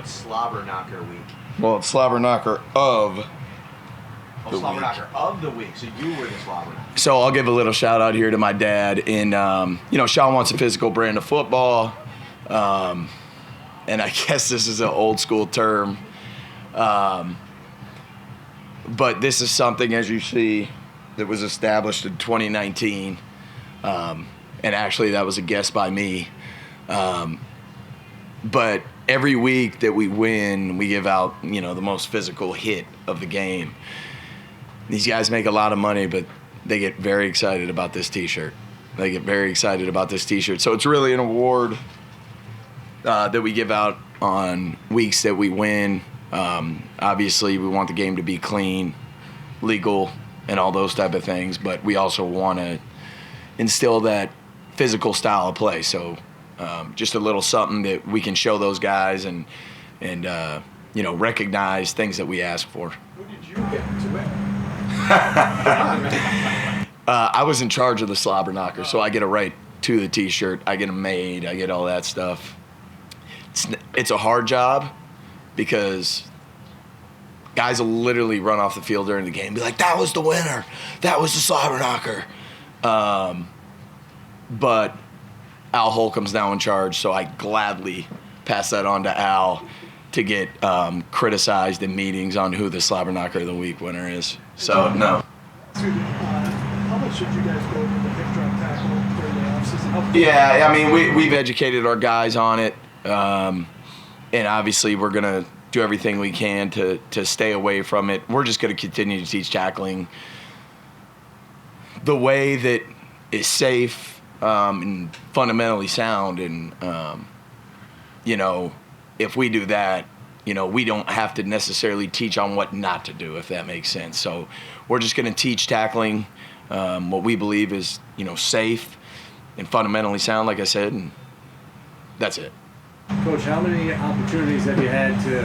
What's Slobber Knocker Week? Well, it's Slobber Knocker of the Slobber week. Knocker of the week. So you were the Slobber Knocker. So I'll give a little shout out here to my dad. And, Sean wants a physical brand of football. And I guess this is an old school term. But this is something, as you see, that was established in 2019. And actually, that was a guess by me. But every week that we win, we give out, the most physical hit of the game. These guys make a lot of money, but they get very excited about this T-shirt. So it's really an award that we give out on weeks that we win. Obviously, we want the game to be clean, legal, and all those type of things, but we also want to instill that physical style of play. So just a little something that we can show those guys and recognize things that we ask for. Who did you get to win? I was in charge of the Slobber Knocker, so I get a right to the T-shirt. I get them made. I get all that stuff. It's a hard job because guys will literally run off the field during the game and be like, that was the winner. That was the Slobber Knocker. But Al Holcomb's now in charge, so I gladly pass that on to Al to get criticized in meetings on who the Slobber Knocker of the Week winner is. So, no. How much should you guys go over the pick drop tackle during the offseason? Yeah, I mean, we've educated our guys on it. And obviously we're going to do everything we can to stay away from it. We're just going to continue to teach tackling the way that is safe and fundamentally sound. And, if we do that, we don't have to necessarily teach on what not to do, if that makes sense. So we're just going to teach tackling what we believe is, safe and fundamentally sound, like I said, and that's it. Coach, how many opportunities have you had to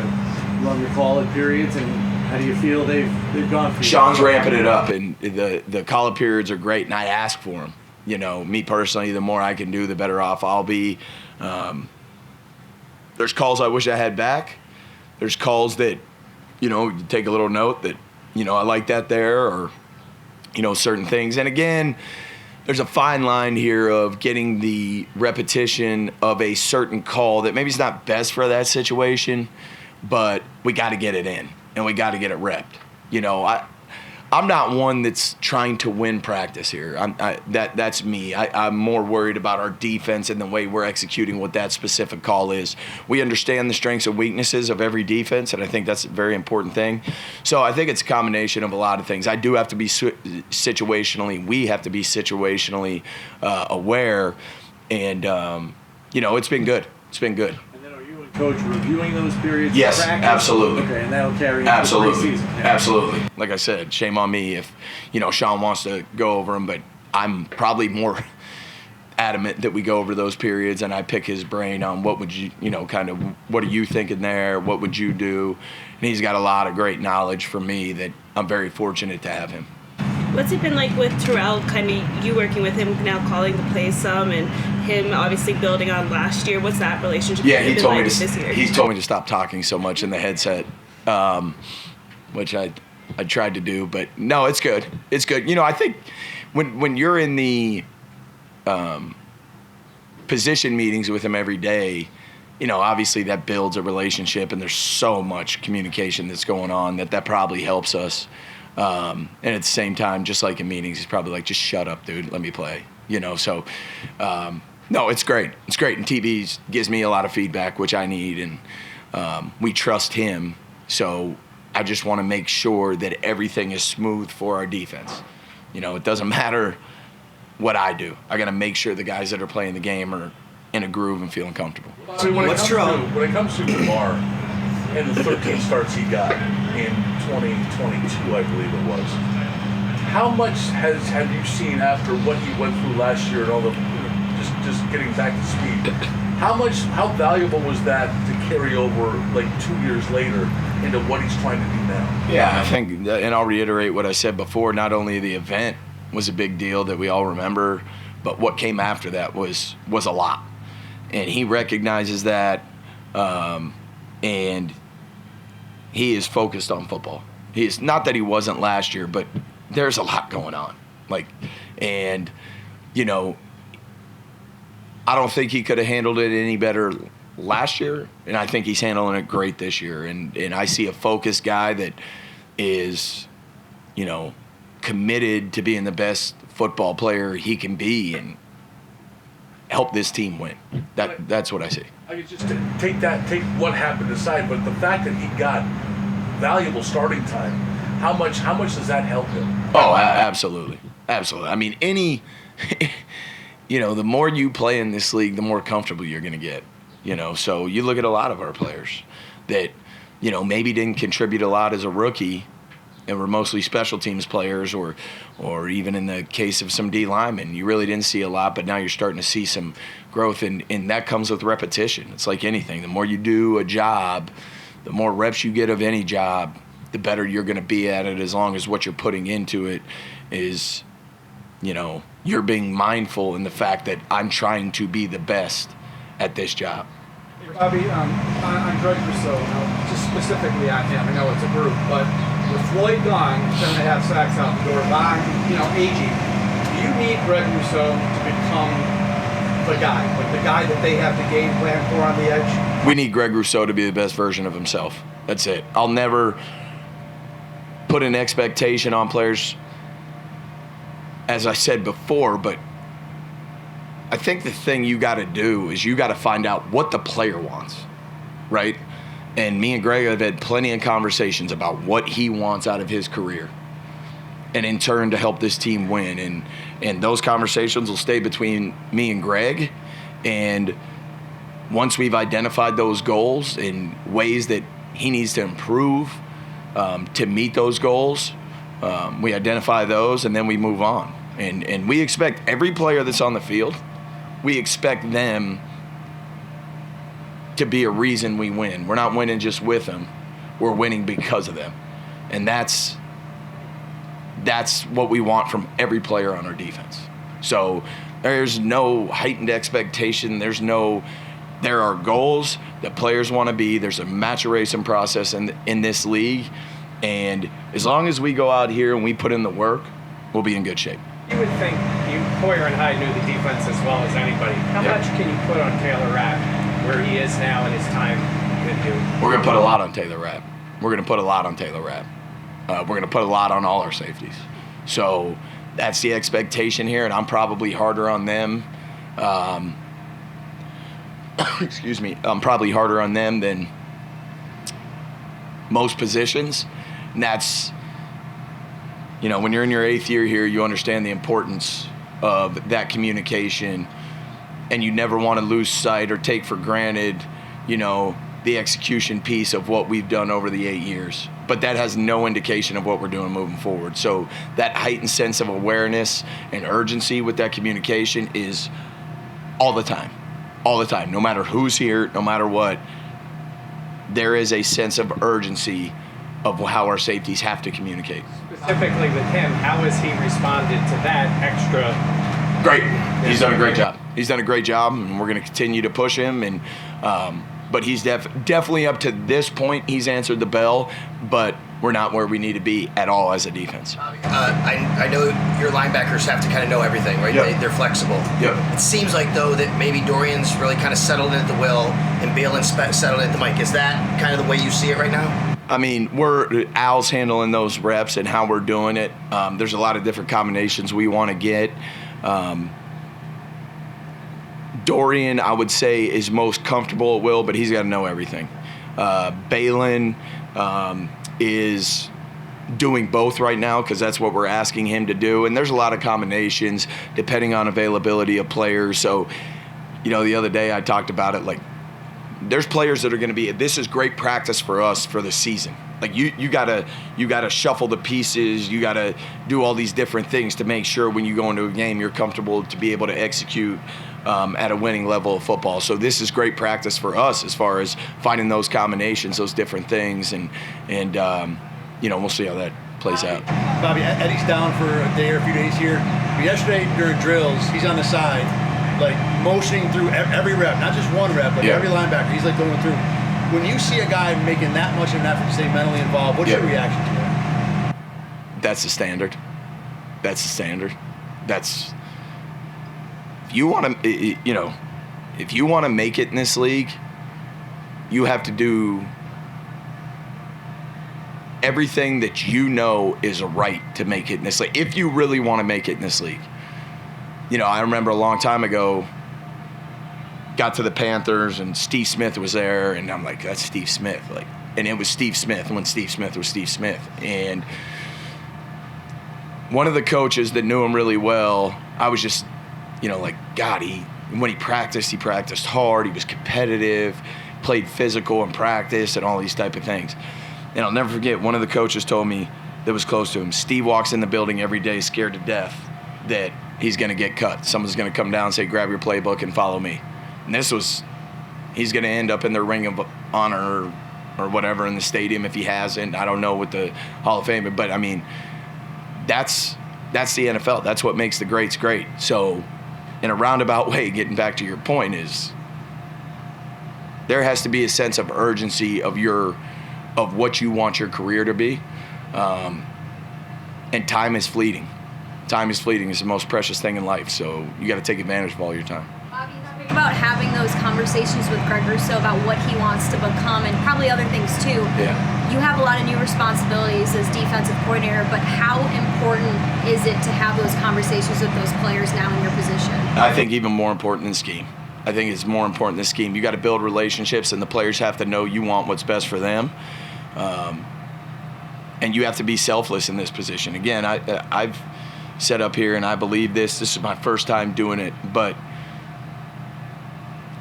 run your call-up periods, and how do you feel they've gone for you? Sean's ramping it up, and the call-up periods are great, and I ask for them. Me personally, the more I can do, the better off I'll be. There's calls I wish I had back. There's calls that, you take a little note that, I like that there, or, certain things. And again, there's a fine line here of getting the repetition of a certain call that maybe is not best for that situation, but we got to get it in and we got to get it repped. I'm not one that's trying to win practice here. That's me. I'm more worried about our defense and the way we're executing what that specific call is. We understand the strengths and weaknesses of every defense, and I think that's a very important thing. So I think it's a combination of a lot of things. I do have to be we have to be situationally aware, and, it's been good. It's been good. Coach, reviewing those periods? Yes, absolutely. Okay, and that'll carry into the preseason. Yeah. Absolutely. Like I said, shame on me if, Sean wants to go over them, but I'm probably more adamant that we go over those periods and I pick his brain on what would you, what are you thinking there? What would you do? And he's got a lot of great knowledge from me that I'm very fortunate to have him. What's it been like with Terrell, you working with him now, calling the plays some, and him obviously building on last year? What's that relationship been like this year? He's told me to stop talking so much in the headset, which I tried to do, but no, it's good. It's good. I think when you're in the position meetings with him every day, obviously that builds a relationship, and there's so much communication that's going on that probably helps us. And at the same time, just like in meetings, he's probably like, just shut up, dude, let me play, so no, it's great. It's great. And TV gives me a lot of feedback, which I need, and we trust him. So I just want to make sure that everything is smooth for our defense. It doesn't matter what I do. I got to make sure the guys that are playing the game are in a groove and feeling comfortable. So when it comes to Damar and the 13 starts he got in 2022, I believe it was, how much have you seen after what he went through last year and all the just getting back to speed? How valuable was that to carry over like 2 years later into what he's trying to do now? Yeah, I think, and I'll reiterate what I said before, not only the event was a big deal that we all remember, but what came after that was a lot. And he recognizes that, and he is focused on football. He is not that he wasn't last year, but there's a lot going on. And you know, I don't think he could have handled it any better last year, and I think he's handling it great this year. And I see a focused guy that is, you know, committed to being the best football player he can be and help this team win. That's what I see. I could just take what happened aside, but the fact that he got valuable starting time, how much does that help him? Oh, absolutely. I mean, you know, the more you play in this league, the more comfortable you're going to get. You know, so you look at a lot of our players that, you know, maybe didn't contribute a lot as a rookie and were mostly special teams players, or even in the case of some D linemen, you really didn't see a lot, but now you're starting to see some growth, and that comes with repetition. It's like anything. The more you do a job, the more reps you get of any job, the better you're going to be at it, as long as what you're putting into it is, you know, you're being mindful in the fact that I'm trying to be the best at this job. Bobby, on Greg Rousseau, just specifically on him, I know it's a group, but with Floyd gone, 7.5 sacks out the door, Von, you know, aging, do you need Greg Rousseau to become the guy, like the guy that they have the game plan for on the edge? We need Greg Rousseau to be the best version of himself. That's it. I'll never put an expectation on players, as I said before, but I think the thing you got to do is you got to find out what the player wants, right? And me and Greg have had plenty of conversations about what he wants out of his career, and in turn to help this team win. And those conversations will stay between me and Greg. And once we've identified those goals and ways that he needs to improve to meet those goals, we identify those, and then we move on. And we expect every player that's on the field, we expect them to be a reason we win. We're not winning just with them. We're winning because of them. And that's what we want from every player on our defense. So there's no heightened expectation. There are goals that players want to be. There's a maturation process in this league. And as long as we go out here and we put in the work, we'll be in good shape. You would think Poyer and Hyde knew the defense as well as anybody. How much can you put on Taylor Rapp where he is now in his time with you? We're going to put a lot on Taylor Rapp. We're going to put a lot on all our safeties. So that's the expectation here, and I'm probably harder on them. Excuse me. I'm probably harder on them than most positions. And that's, you know, when you're in your 8th year here, you understand the importance of that communication, and you never want to lose sight or take for granted, you know, the execution piece of what we've done over the 8 years. But that has no indication of what we're doing moving forward. So that heightened sense of awareness and urgency with that communication is all the time. No matter who's here, no matter what, there is a sense of urgency of how our safeties have to communicate. Specifically with him, how has he responded to that extra? Great. He's done a great job, and we're going to continue to push him. And but he's definitely up to this point, he's answered the bell, but we're not where we need to be at all as a defense. I know your linebackers have to kind of know everything, right? Yep. They're flexible. Yep. It seems like, though, that maybe Dorian's really kind of settled in at the will and Balin's settled in at the mic. Is that kind of the way you see it right now? I mean, Al's handling those reps and how we're doing it. There's a lot of different combinations we want to get. Dorian, I would say, is most comfortable at will, but he's got to know everything. Balin is doing both right now because that's what we're asking him to do. And there's a lot of combinations depending on availability of players. So, you know, the other day I talked about it, like, there's players that are going to be, this is great practice for us for the season. Like you gotta shuffle the pieces. You gotta do all these different things to make sure when you go into a game, you're comfortable to be able to execute at a winning level of football. So this is great practice for us as far as finding those combinations, those different things, and you know, we'll see how that plays out. Bobby, Eddie's down for a day or a few days here. But yesterday during drills, he's on the side, like motioning through every rep, not just one rep, but every linebacker. He's like going through. When you see a guy making that much of an effort to stay mentally involved, what's your reaction to it? That's the standard. That's the standard. That's, if you want to, you know, if you want to make it in this league, you have to do everything that you know is right to make it in this league. If you really want to make it in this league. You know, I remember a long time ago, got to the Panthers and Steve Smith was there, and I'm like, that's Steve Smith. Like, and it was Steve Smith when Steve Smith was Steve Smith. And one of the coaches that knew him really well, I was just, you know, like, God, when he practiced hard, he was competitive, played physical in practice and all these type of things. And I'll never forget, one of the coaches told me that was close to him, Steve walks in the building every day scared to death that he's going to get cut. Someone's going to come down and say, grab your playbook and follow me. And he's going to end up in the Ring of Honor or whatever in the stadium if he hasn't. I don't know with the Hall of Fame, but I mean, that's the NFL. That's what makes the greats great. So in a roundabout way, getting back to your point, is there has to be a sense of urgency of what you want your career to be. And time is fleeting. Time is fleeting. It's the most precious thing in life. So you got to take advantage of all your time. About having those conversations with Greg Rousseau about what he wants to become and probably other things too. Yeah. You have a lot of new responsibilities as defensive coordinator, but how important is it to have those conversations with those players now in your position? I think even more important than scheme. I think it's more important than scheme. You got to build relationships, and the players have to know you want what's best for them. And you have to be selfless in this position. Again, I've set up here, and I believe this. This is my first time doing it, but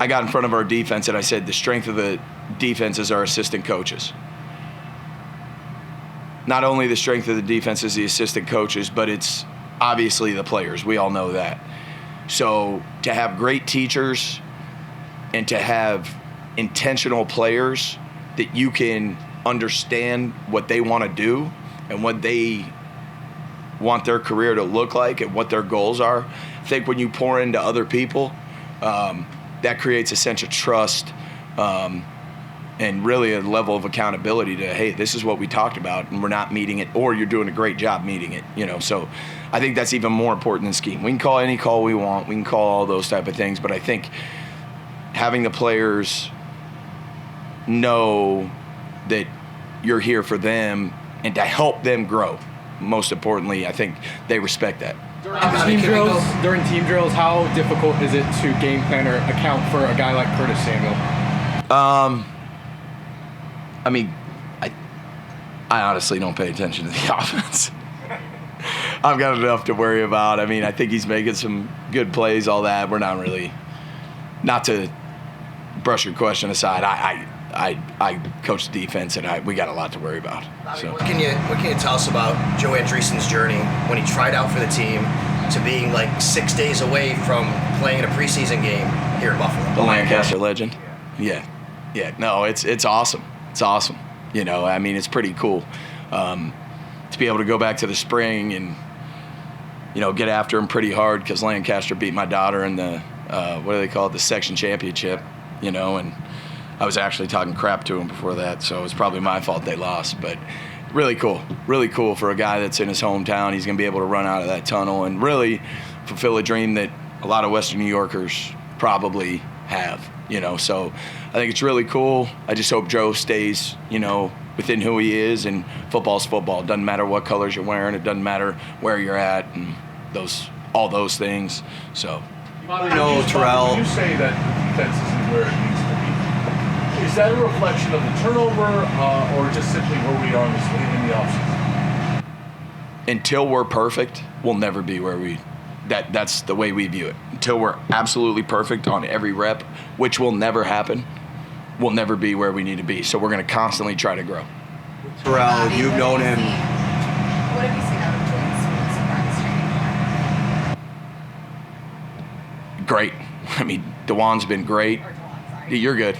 I got in front of our defense and I said the strength of the defense is our assistant coaches. Not only the strength of the defense is the assistant coaches, but it's obviously the players. We all know that. So to have great teachers and to have intentional players that you can understand what they want to do and what they want their career to look like and what their goals are. I think when you pour into other people, that creates a sense of trust and really a level of accountability to, hey, this is what we talked about and we're not meeting it, or you're doing a great job meeting it, you know. So I think that's even more important than scheme. We can call any call we want. We can call all those type of things, but I think having the players know that you're here for them and to help them grow, most importantly, I think they respect that. During team drills, how difficult is it to game plan or account for a guy like Curtis Samuel? I mean, I honestly don't pay attention to the offense. I've got enough to worry about. I mean, I think he's making some good plays, all that. We're not really, not to brush your question aside, I coach the defense, and we got a lot to worry about. So. What can you tell us about Joe Andreessen's journey when he tried out for the team to being like 6 days away from playing a preseason game here in Buffalo? The Lancaster legend. Yeah. No, it's awesome. It's awesome. You know, I mean, it's pretty cool to be able to go back to the spring and, you know, get after him pretty hard because Lancaster beat my daughter in the what do they call it, the section championship. You know, and I was actually talking crap to him before that, so it's probably my fault they lost. But really cool for a guy that's in his hometown. He's going to be able to run out of that tunnel and really fulfill a dream that a lot of Western New Yorkers probably have, you know. So I think it's really cool. I just hope Joe stays, you know, within who he is, and football's football. It doesn't matter what colors you're wearing. It doesn't matter where you're at and all those things. So. Bobby, Terrell. When you say that the defense isn't where it needs to be, is that a reflection of the turnover or just simply where we are in the offseason? Until we're perfect, we'll never be where that's the way we view it. Until we're absolutely perfect on every rep, which will never happen, we'll never be where we need to be. So we're going to constantly try to grow. Terrell, you've known him. What have you seen out of Dwayne's Great. I mean, Dwan's been great. You're good.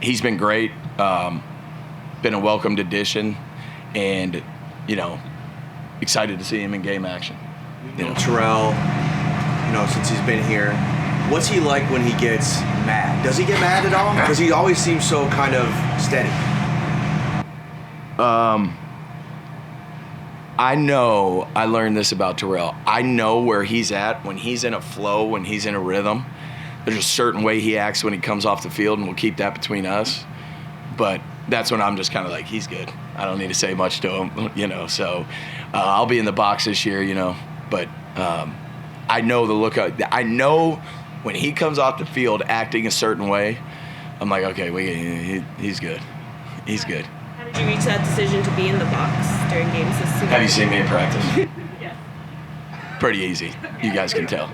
He's been great. Been a welcomed addition, and, you know, excited to see him in game action. You know, Terrell, you know, since he's been here, What's he like when he gets mad? Does he get mad at all? Because he always seems so kind of steady. I know, I learned this about Terrell. I know where he's at when he's in a flow, when he's in a rhythm. There's a certain way he acts when he comes off the field, and we'll keep that between us. But that's when I'm just kind of like, he's good. I don't need to say much to him, you know. So I'll be in the box this year, you know. But I know the look. I know when he comes off the field acting a certain way, I'm like, okay, he's good. He's good. How did you reach that decision to be in the box during games this season? Have you seen me in practice? Yeah. Pretty easy. You guys can tell.